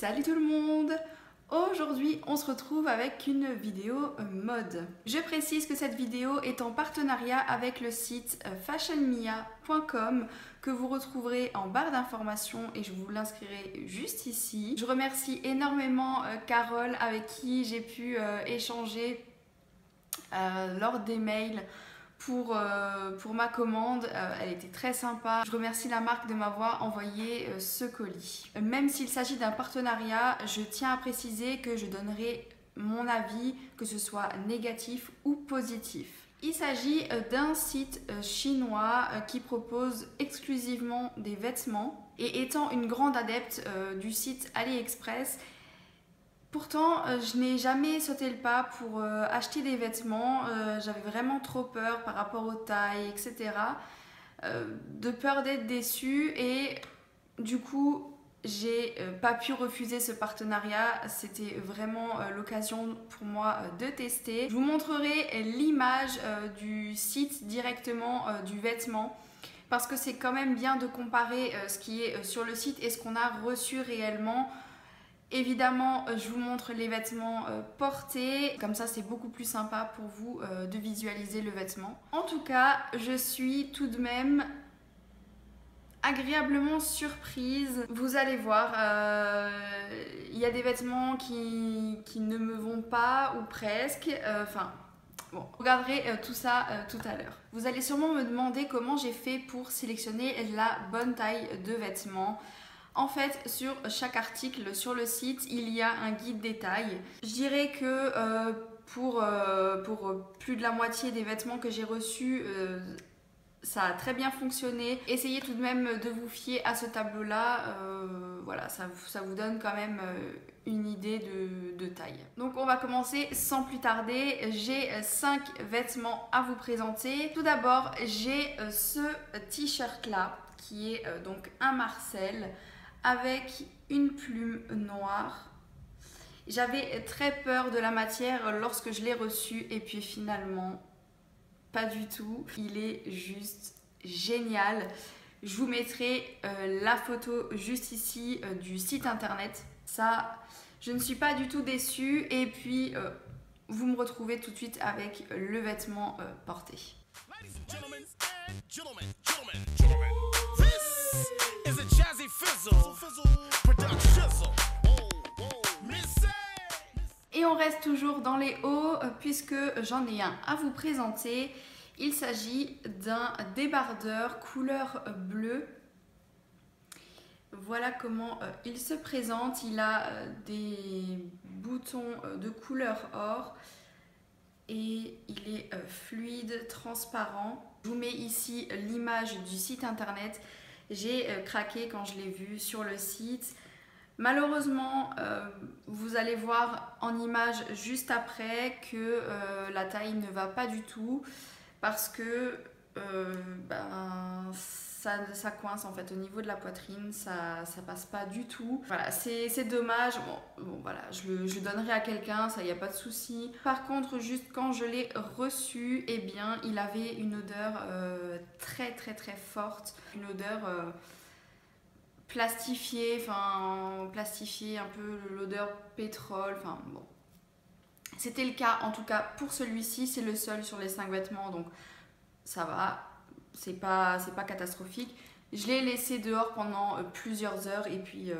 Salut tout le monde! Aujourd'hui, on se retrouve avec une vidéo mode. Je précise que cette vidéo est en partenariat avec le site fashionmia.com que vous retrouverez en barre d'informations et je vous l'inscrirai juste ici. Je remercie énormément Carole avec qui j'ai pu échanger lors des mails pour ma commande. Elle était très sympa. Je remercie la marque de m'avoir envoyé ce colis. Même s'il s'agit d'un partenariat, je tiens à préciser que je donnerai mon avis, que ce soit négatif ou positif. Il s'agit d'un site chinois qui propose exclusivement des vêtements et étant une grande adepte du site AliExpress, pourtant, je n'ai jamais sauté le pas pour acheter des vêtements. J'avais vraiment trop peur par rapport aux tailles, etc. De peur d'être déçue et du coup, j'ai pas pu refuser ce partenariat. C'était vraiment l'occasion pour moi de tester. Je vous montrerai l'image du site directement du vêtement parce que c'est quand même bien de comparer ce qui est sur le site et ce qu'on a reçu réellement. Évidemment, je vous montre les vêtements portés, comme ça c'est beaucoup plus sympa pour vous de visualiser le vêtement. En tout cas, je suis tout de même agréablement surprise. Vous allez voir, il y a des vêtements qui ne me vont pas ou presque, bon, vous regarderez tout ça tout à l'heure. Vous allez sûrement me demander comment j'ai fait pour sélectionner la bonne taille de vêtements. En fait, sur chaque article sur le site, il y a un guide des tailles. Je dirais que pour plus de la moitié des vêtements que j'ai reçus, ça a très bien fonctionné. Essayez tout de même de vous fier à ce tableau-là. Voilà, ça vous donne quand même une idée de taille. Donc on va commencer sans plus tarder. J'ai 5 vêtements à vous présenter. Tout d'abord, j'ai ce t-shirt-là qui est donc un Marcel avec une plume noire. J'avais très peur de la matière lorsque je l'ai reçu et puis finalement pas du tout. Il est juste génial. Je vous mettrai la photo juste ici du site internet. Ça, je ne suis pas du tout déçue et puis vous me retrouvez tout de suite avec le vêtement porté. Et on reste toujours dans les hauts puisque j'en ai un à vous présenter. Il s'agit d'un débardeur couleur bleue. Voilà comment il se présente. Il a des boutons de couleur or et il est fluide, transparent. Je vous mets ici l'image du site internet. J'ai craqué quand je l'ai vu sur le site. Malheureusement, vous allez voir en image juste après que la taille ne va pas du tout parce que ça coince en fait au niveau de la poitrine, ça passe pas du tout. Voilà, c'est dommage. Bon voilà, je le donnerai à quelqu'un, ça y a pas de souci. Par contre, juste quand je l'ai reçu, eh bien, il avait une odeur très forte, une odeur plastifiée, un peu l'odeur pétrole, enfin bon. C'était le cas en tout cas pour celui-ci, c'est le seul sur les 5 vêtements, donc ça va, c'est pas catastrophique. Je l'ai laissé dehors pendant plusieurs heures et puis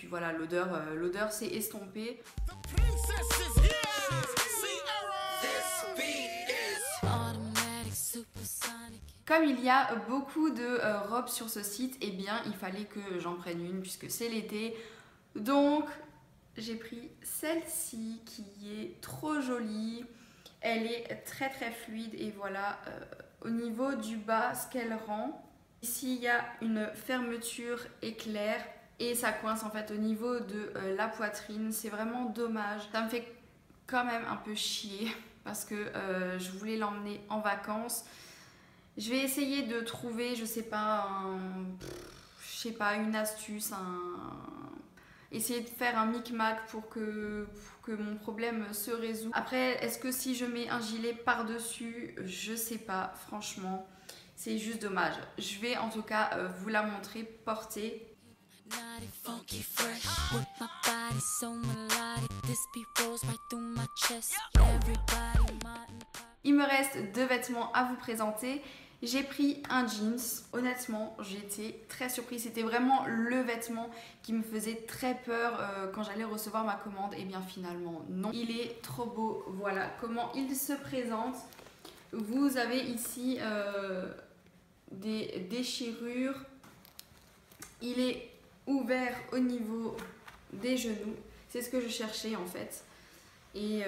voilà, l'odeur s'est estompée. Comme il y a beaucoup de robes sur ce site, eh bien il fallait que j'en prenne une puisque c'est l'été. Donc j'ai pris celle-ci qui est trop jolie. Elle est très fluide et voilà au niveau du bas ce qu'elle rend. Ici il y a une fermeture éclair et ça coince en fait au niveau de la poitrine. C'est vraiment dommage. Ça me fait quand même un peu chier parce que je voulais l'emmener en vacances. Je vais essayer de trouver, je sais pas, une astuce, essayer de faire un micmac pour que mon problème se résout. Après, est-ce que si je mets un gilet par-dessus, je sais pas, franchement, c'est juste dommage. Je vais en tout cas vous la montrer portée. Il me reste 2 vêtements à vous présenter. J'ai pris un jeans. Honnêtement, j'étais très surprise. C'était vraiment le vêtement qui me faisait très peur quand j'allais recevoir ma commande. Et bien finalement, non. Il est trop beau. Voilà comment il se présente. Vous avez ici des déchirures. Il est ouvert au niveau des genoux. C'est ce que je cherchais en fait. Et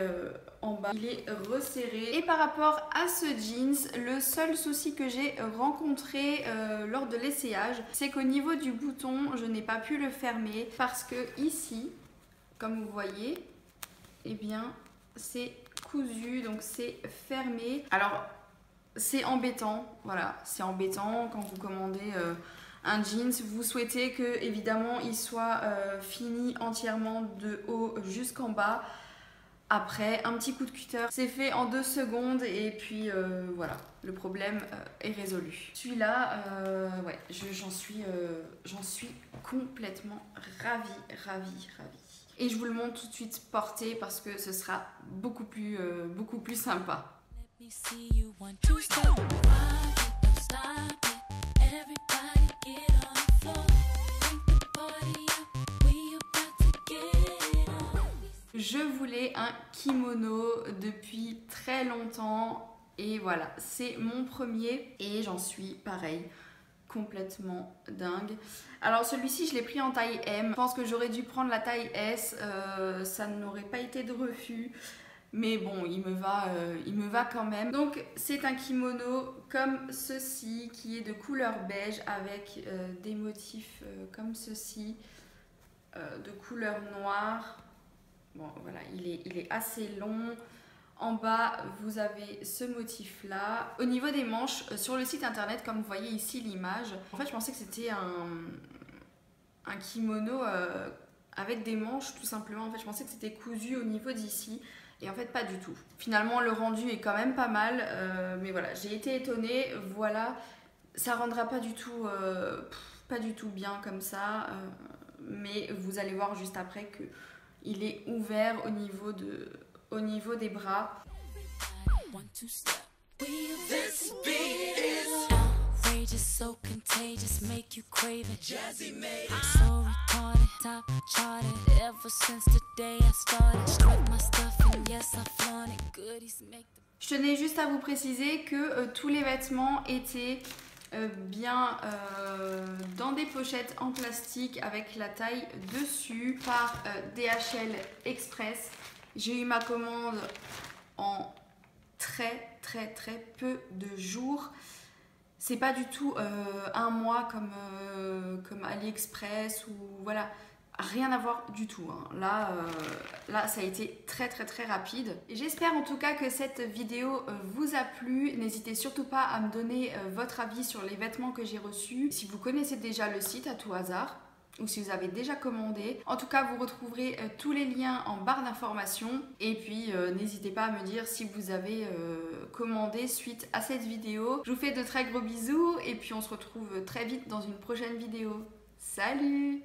en bas il est resserré. Et par rapport à ce jeans, le seul souci que j'ai rencontré lors de l'essayage, c'est qu'au niveau du bouton je n'ai pas pu le fermer parce que ici, comme vous voyez, eh bien c'est cousu, donc c'est fermé. Alors c'est embêtant, voilà, c'est embêtant quand vous commandez un jeans, vous souhaitez que évidemment il soit fini entièrement de haut jusqu'en bas. Après, un petit coup de cutter, c'est fait en 2 secondes et puis voilà, le problème est résolu. Celui-là, ouais, j'en suis complètement ravie. Et je vous le montre tout de suite porté parce que ce sera beaucoup plus sympa. Je voulais un kimono depuis très longtemps et voilà, c'est mon premier et j'en suis pareil, complètement dingue. Alors celui-ci je l'ai pris en taille M, je pense que j'aurais dû prendre la taille S, ça n'aurait pas été de refus. Mais bon, il me va quand même. Donc c'est un kimono comme ceci qui est de couleur beige avec des motifs comme ceci, de couleur noire. Bon voilà, il est assez long. En bas, vous avez ce motif-là. Au niveau des manches, sur le site internet, comme vous voyez ici l'image, en fait je pensais que c'était un kimono avec des manches tout simplement. En fait je pensais que c'était cousu au niveau d'ici. Et en fait pas du tout. Finalement le rendu est quand même pas mal. Mais voilà, j'ai été étonnée. Voilà, ça rendra pas du tout bien comme ça. Mais vous allez voir juste après que il est ouvert au niveau des bras. Je tenais juste à vous préciser que tous les vêtements étaient bien dans des pochettes en plastique avec la taille dessus par DHL Express. J'ai eu ma commande en très peu de jours. C'est pas du tout un mois comme AliExpress ou voilà. Rien à voir du tout, hein. Là ça a été très rapide. J'espère en tout cas que cette vidéo vous a plu. N'hésitez surtout pas à me donner votre avis sur les vêtements que j'ai reçus. Si vous connaissez déjà le site à tout hasard ou si vous avez déjà commandé. En tout cas vous retrouverez tous les liens en barre d'informations. Et puis n'hésitez pas à me dire si vous avez commandé suite à cette vidéo. Je vous fais de très gros bisous et puis on se retrouve très vite dans une prochaine vidéo. Salut!